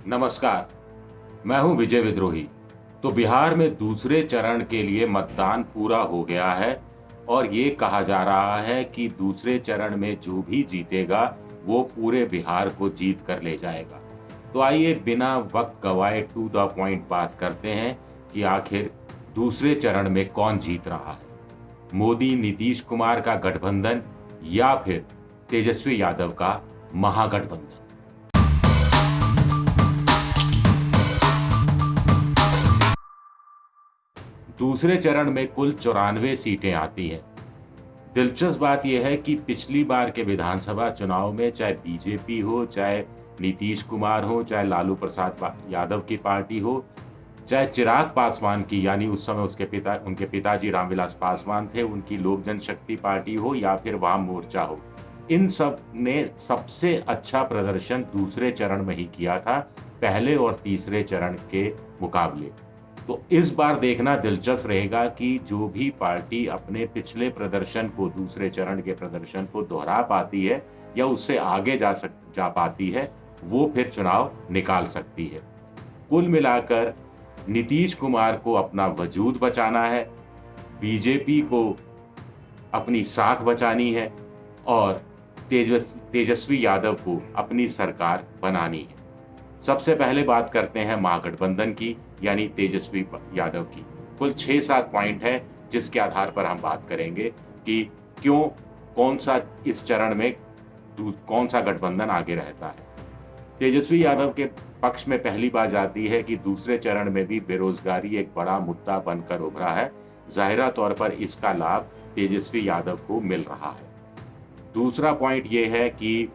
नमस्कार। मैं हूं विजय विद्रोही। तो बिहार में दूसरे चरण के लिए मतदान पूरा हो गया है और ये कहा जा रहा है कि दूसरे चरण में जो भी जीतेगा वो पूरे बिहार को जीत कर ले जाएगा। तो आइए बिना वक्त गवाए टू द पॉइंट बात करते हैं कि आखिर दूसरे चरण में कौन जीत रहा है, मोदी नीतीश कुमार का गठबंधन या फिर तेजस्वी यादव का महागठबंधन। दूसरे चरण में कुल 94 सीटें आती हैं। दिलचस्प बात यह है कि पिछली बार के विधानसभा चुनाव में चाहे बीजेपी हो, चाहे नीतीश कुमार हो, चाहे लालू प्रसाद यादव की पार्टी हो, चाहे चिराग पासवान की यानी उस समय उनके पिताजी रामविलास पासवान थे, उनकी लोक जनशक्ति पार्टी हो या फिर वाम मोर्चा हो, इन सब ने सबसे अच्छा प्रदर्शन दूसरे चरण में ही किया था, पहले और तीसरे चरण के मुकाबले। तो इस बार देखना दिलचस्प रहेगा कि जो भी पार्टी अपने पिछले प्रदर्शन को, दूसरे चरण के प्रदर्शन को दोहरा पाती है या उससे आगे जा पाती है, वो फिर चुनाव निकाल सकती है। कुल मिलाकर नीतीश कुमार को अपना वजूद बचाना है, बीजेपी को अपनी साख बचानी है और तेजस्वी यादव को अपनी सरकार बनानी है। सबसे पहले बात करते हैं महागठबंधन की, यानी तेजस्वी यादव की। कुल 6-7 पॉइंट है जिसके आधार पर हम बात करेंगे कि क्यों, कौन सा इस चरण में कौन सा गठबंधन आगे रहता है। तेजस्वी यादव के पक्ष में पहली बात आती है कि दूसरे चरण में भी बेरोजगारी एक बड़ा मुद्दा बनकर उभरा है। जाहिरा तौर पर इसका लाभ तेजस्वी यादव को मिल रहा है। दूसरा पॉइंट ये है कि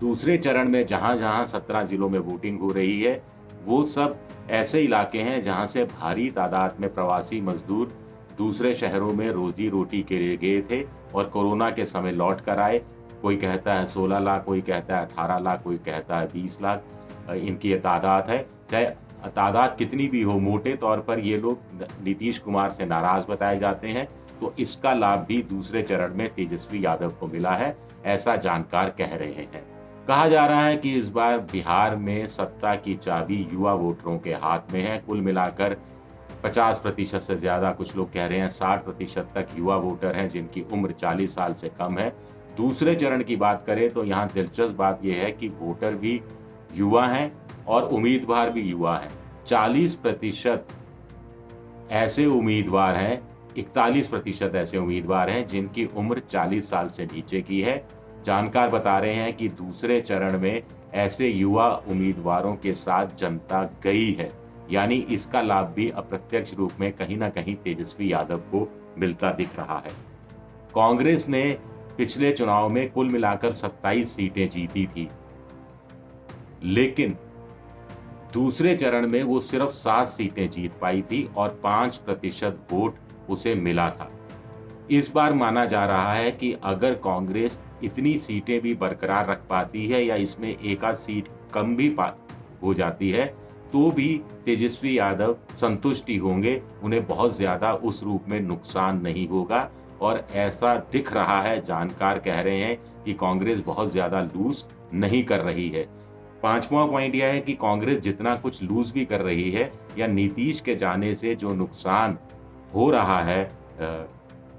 दूसरे चरण में जहां जहां 17 जिलों में वोटिंग हो रही है, वो सब ऐसे इलाके हैं जहां से भारी तादाद में प्रवासी मजदूर दूसरे शहरों में रोजी रोटी के लिए गए थे और कोरोना के समय लौट कर आए। कोई कहता है 16 लाख, कोई कहता है 18 लाख, कोई कहता है 20 लाख इनकी ये तादाद है। चाहे तादाद कितनी भी हो, मोटे तौर पर ये लोग नीतीश कुमार से नाराज बताए जाते हैं। तो इसका लाभ भी दूसरे चरण में तेजस्वी यादव को मिला है, ऐसा जानकार कह रहे हैं। कहा जा रहा है कि इस बार बिहार में सत्ता की चाबी युवा वोटरों के हाथ में है। कुल मिलाकर 50% से ज्यादा, कुछ लोग कह रहे हैं 60% तक युवा वोटर हैं जिनकी उम्र 40 साल से कम है। दूसरे चरण की बात करें तो यहाँ दिलचस्प बात यह है कि वोटर भी युवा हैं और उम्मीदवार भी युवा हैं। 40% ऐसे उम्मीदवार हैं, 41% ऐसे उम्मीदवार हैं जिनकी उम्र 40 साल से नीचे की है। जानकार बता रहे हैं कि दूसरे चरण में ऐसे युवा उम्मीदवारों के साथ जनता गई है, यानी इसका लाभ भी अप्रत्यक्ष रूप में कहीं ना कहीं तेजस्वी यादव को मिलता दिख रहा है। कांग्रेस ने पिछले चुनाव में कुल मिलाकर 27 सीटें जीती थी, लेकिन दूसरे चरण में वो सिर्फ 7 सीटें जीत पाई थी और 5% वोट उसे मिला था। इस बार माना जा रहा है कि अगर कांग्रेस इतनी सीटें भी बरकरार रख पाती है या इसमें एक आध सीट कम भी हो जाती है, तो भी तेजस्वी यादव संतुष्टि होंगे, उन्हें बहुत ज्यादा उस रूप में नुकसान नहीं होगा। और ऐसा दिख रहा है, जानकार कह रहे हैं कि कांग्रेस बहुत ज्यादा लूज नहीं कर रही है। पांचवा पॉइंट यह है कि कांग्रेस जितना कुछ लूज भी कर रही है या नीतीश के जाने से जो नुकसान हो रहा है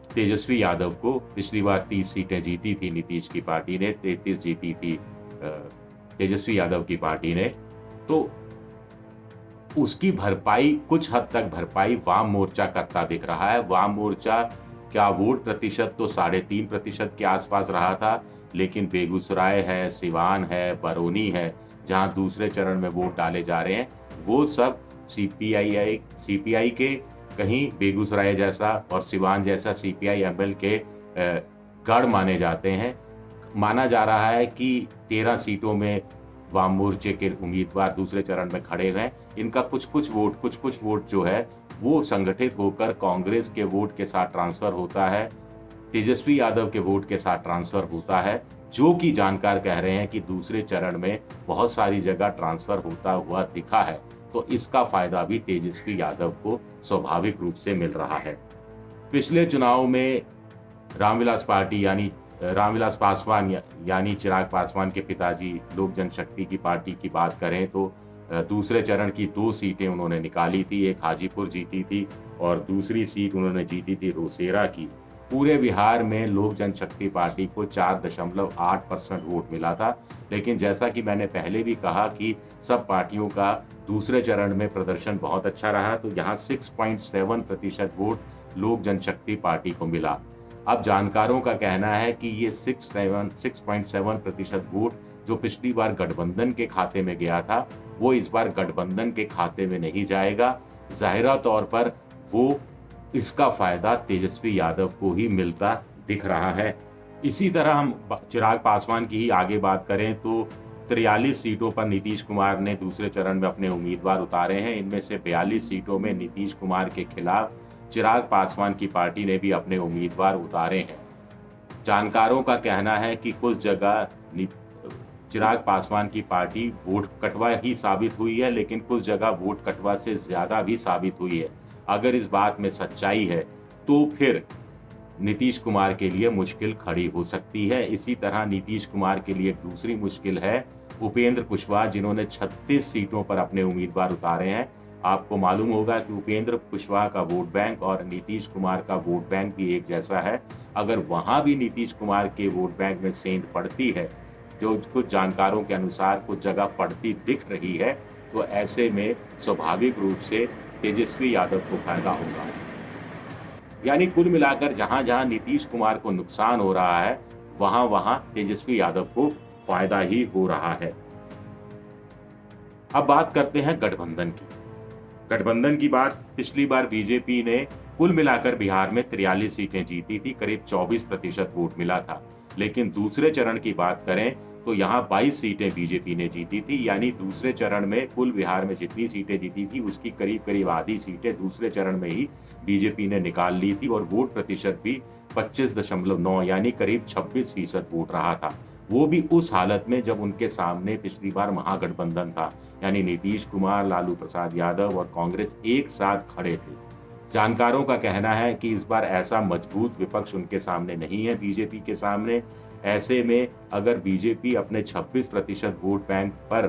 तेजस्वी यादव को, पिछली बार 30 सीटें जीती थी नीतीश की पार्टी ने, 33 जीती थी तेजस्वी यादव की पार्टी ने, तो उसकी भरपाई, कुछ हद तक भरपाई वाम मोर्चा करता दिख रहा है। वाम मोर्चा क्या वोट प्रतिशत तो 3.5% के आसपास रहा था, लेकिन बेगूसराय है, सिवान है, बरौनी है, जहां दूसरे चरण में वोट डाले जा रहे हैं, वो सब सीपीआई के, कहीं बेगूसराय जैसा और सिवान जैसा सीपीआई एमएल के गढ़ माने जाते हैं। माना जा रहा है कि 13 सीटों में वाम मोर्चे के उम्मीदवार दूसरे चरण में खड़े हैं। इनका कुछ कुछ वोट जो है वो संगठित होकर कांग्रेस के वोट के साथ ट्रांसफर होता है, तेजस्वी यादव के वोट के साथ ट्रांसफर होता है, जो कि जानकार कह रहे हैं कि दूसरे चरण में बहुत सारी जगह ट्रांसफर होता हुआ दिखा है। तो इसका फायदा भी तेजस्वी यादव को स्वाभाविक रूप से मिल रहा है। पिछले चुनाव में रामविलास पार्टी यानी रामविलास पासवान यानी चिराग पासवान के पिताजी लोक जनशक्ति की पार्टी की बात करें तो दूसरे चरण की 2 सीटें उन्होंने निकाली थी। एक हाजीपुर जीती थी और दूसरी सीट उन्होंने जीती थी रोसेरा की। पूरे बिहार में लोक जनशक्ति पार्टी को 4.8% वोट मिला था। लेकिन जैसा कि मैंने पहले भी कहा कि सब पार्टियों का दूसरे चरण में प्रदर्शन बहुत अच्छा रहा, तो यहाँ 6.7% वोट लोक जनशक्ति पार्टी को मिला। अब जानकारों का कहना है कि ये 6.7% वोट जो पिछली बार गठबंधन के खाते में गया था, वो इस बार गठबंधन के खाते में नहीं जाएगा। ज़ाहिरा तौर पर वो इसका फायदा तेजस्वी यादव को ही मिलता दिख रहा है। इसी तरह हम चिराग पासवान की ही आगे बात करें तो 43 सीटों पर नीतीश कुमार ने दूसरे चरण में अपने उम्मीदवार उतारे हैं। इनमें से 42 सीटों में नीतीश कुमार के खिलाफ चिराग पासवान की पार्टी ने भी अपने उम्मीदवार उतारे हैं। जानकारों का कहना है कि कुछ जगह चिराग पासवान की पार्टी वोट कटवा ही साबित हुई है, लेकिन कुछ जगह वोट कटवा से ज्यादा भी साबित हुई है। अगर इस बात में सच्चाई है तो फिर नीतीश कुमार के लिए मुश्किल खड़ी हो सकती है। इसी तरह नीतीश कुमार के लिए एक दूसरी मुश्किल है उपेंद्र कुशवाहा, जिन्होंने 36 सीटों पर अपने उम्मीदवार उतारे हैं। आपको मालूम होगा कि उपेंद्र कुशवाहा का वोट बैंक और नीतीश कुमार का वोट बैंक भी एक जैसा है। अगर वहां भी नीतीश कुमार के वोट बैंक में सेंध पड़ती है, जो कुछ जानकारों के अनुसार कुछ जगह पड़ती दिख रही है, तो ऐसे में स्वाभाविक रूप से तेजस्वी यादव को फायदा होगा। यानी कुल मिलाकर जहां जहां नीतीश कुमार को नुकसान हो रहा है, वहां वहां तेजस्वी यादव को फायदा ही हो रहा है। अब बात करते हैं गठबंधन की। गठबंधन की बात, पिछली बार बीजेपी ने कुल मिलाकर बिहार में 43 सीटें जीती थी, करीब 24% वोट मिला था। लेकिन दूसरे चरण की बात करें तो यहाँ 22 सीटें बीजेपी ने जीती थी। यानी दूसरे चरण में कुल बिहार में जितनी सीटें जीती थी उसकी करीब करीब आधी सीटें दूसरे चरण में ही बीजेपी ने निकाल ली थी और वोट प्रतिशत भी 25.9 यानी करीब 26% वोट रहा था। वो भी उस हालत में जब उनके सामने पिछली बार महागठबंधन था, यानी नीतीश कुमार, लालू प्रसाद यादव और कांग्रेस एक साथ खड़े थे। जानकारों का कहना है कि इस बार ऐसा मजबूत विपक्ष उनके सामने नहीं है बीजेपी के सामने। ऐसे में अगर बीजेपी अपने 26% वोट बैंक पर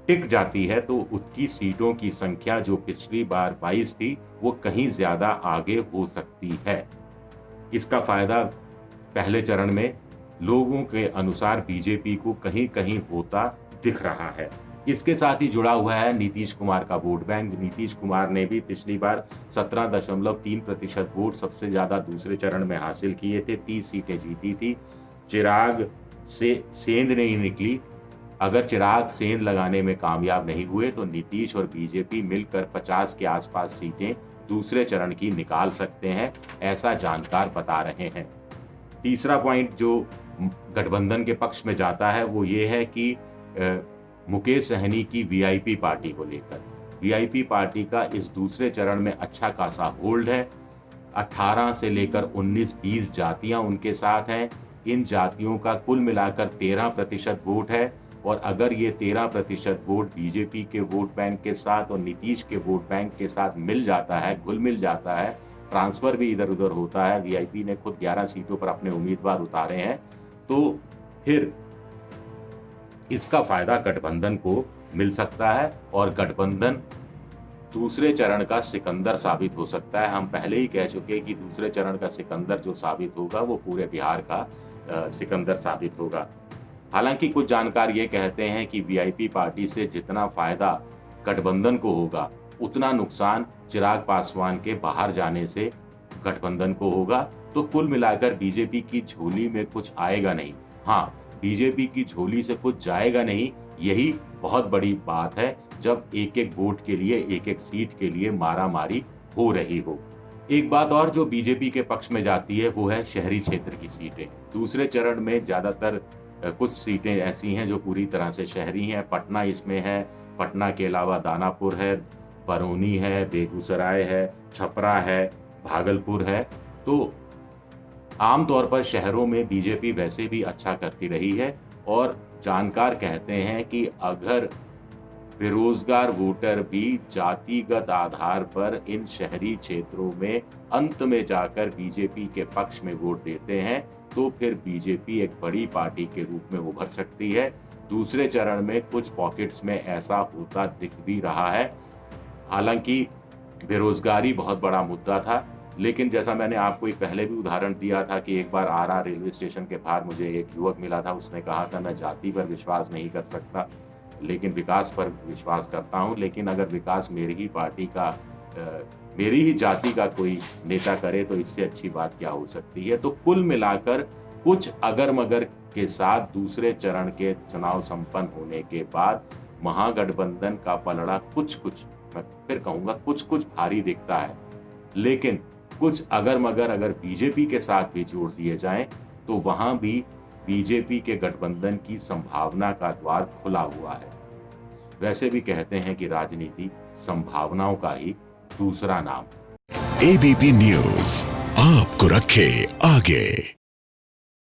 टिक जाती है तो उसकी सीटों की संख्या जो पिछली बार 22 थी, वो कहीं ज्यादा आगे हो सकती है। इसका फायदा पहले चरण में लोगों के अनुसार बीजेपी को कहीं कहीं होता दिख रहा है। इसके साथ ही जुड़ा हुआ है नीतीश कुमार का वोट बैंक। नीतीश कुमार ने भी पिछली बार 17.3% वोट सबसे ज्यादा दूसरे चरण में हासिल किए थे, 30 सीटें जीती थी। चिराग से सेंध नहीं निकली। अगर चिराग सेंध लगाने में कामयाब नहीं हुए तो नीतीश और बीजेपी मिलकर 50 के आसपास सीटें दूसरे चरण की निकाल सकते हैं, ऐसा जानकार बता रहे हैं। तीसरा पॉइंट जो गठबंधन के पक्ष में जाता है वो ये है कि मुकेश सहनी की वीआईपी पार्टी को लेकर। वीआईपी पार्टी का इस दूसरे चरण में अच्छा खासा होल्ड है। 18 से लेकर 19-20 जातियां उनके साथ हैं। इन जातियों का कुल मिलाकर 13% वोट है और अगर ये 13% वोट बीजेपी के वोट बैंक के साथ और नीतीश के वोट बैंक के साथ मिल जाता है, घुल मिल जाता है, ट्रांसफर भी इधर उधर होता है, वीआईपी ने खुद 11 सीटों पर अपने उम्मीदवार उतारे हैं, तो फिर इसका फायदा गठबंधन को मिल सकता है और गठबंधन दूसरे चरण का सिकंदर साबित हो सकता है। हम पहले ही कह चुके कि दूसरे चरण का सिकंदर जो साबित होगा वो पूरे बिहार का सिकंदर साबित होगा। हालांकि कुछ जानकार ये कहते हैं कि वीआईपी पार्टी से जितना फायदा गठबंधन को होगा उतना नुकसान चिराग पासवान के बाहर जाने से गठबंधन को होगा। तो कुल मिलाकर बीजेपी की झोली में कुछ आएगा नहीं। हाँ, बीजेपी की झोली से कुछ जाएगा नहीं, यही बहुत बड़ी बात है जब एक एक वोट के लिए, एक एक सीट के लिए मारामारी हो रही हो। एक बात और जो बीजेपी के पक्ष में जाती है वो है शहरी क्षेत्र की सीटें। दूसरे चरण में ज्यादातर कुछ सीटें ऐसी हैं जो पूरी तरह से शहरी हैं। पटना इसमें है, पटना के अलावा दानापुर है, बरौनी है, बेगूसराय है, छपरा है, भागलपुर है। तो आमतौर पर शहरों में बीजेपी वैसे भी अच्छा करती रही है और जानकार कहते हैं कि अगर बेरोजगार वोटर भी जातिगत आधार पर इन शहरी क्षेत्रों में अंत में जाकर बीजेपी के पक्ष में वोट देते हैं तो फिर बीजेपी एक बड़ी पार्टी के रूप में उभर सकती है। दूसरे चरण में कुछ पॉकेट्स में ऐसा होता दिख भी रहा है। हालांकि बेरोजगारी बहुत बड़ा मुद्दा था, लेकिन जैसा मैंने आपको एक पहले भी उदाहरण दिया था कि एक बार आरा रेलवे स्टेशन के बाहर मुझे एक युवक मिला था, उसने कहा था मैं जाति पर विश्वास नहीं कर सकता, लेकिन विकास पर विश्वास करता हूँ। लेकिन अगर विकास मेरी ही पार्टी का मेरी ही जाति का कोई नेता करे तो इससे अच्छी बात क्या हो सकती है। तो कुल मिलाकर कुछ अगर मगर के साथ दूसरे चरण के चुनाव संपन्न होने के बाद महागठबंधन का पलड़ा कुछ मैं फिर कहूंगा कुछ भारी दिखता है। लेकिन कुछ अगर मगर अगर बीजेपी के साथ भी जोड़ दिए जाएं तो वहां भी बीजेपी के गठबंधन की संभावना का द्वार खुला हुआ है। वैसे भी कहते हैं कि राजनीति संभावनाओं का ही दूसरा नाम। एबीपी न्यूज आपको रखे आगे।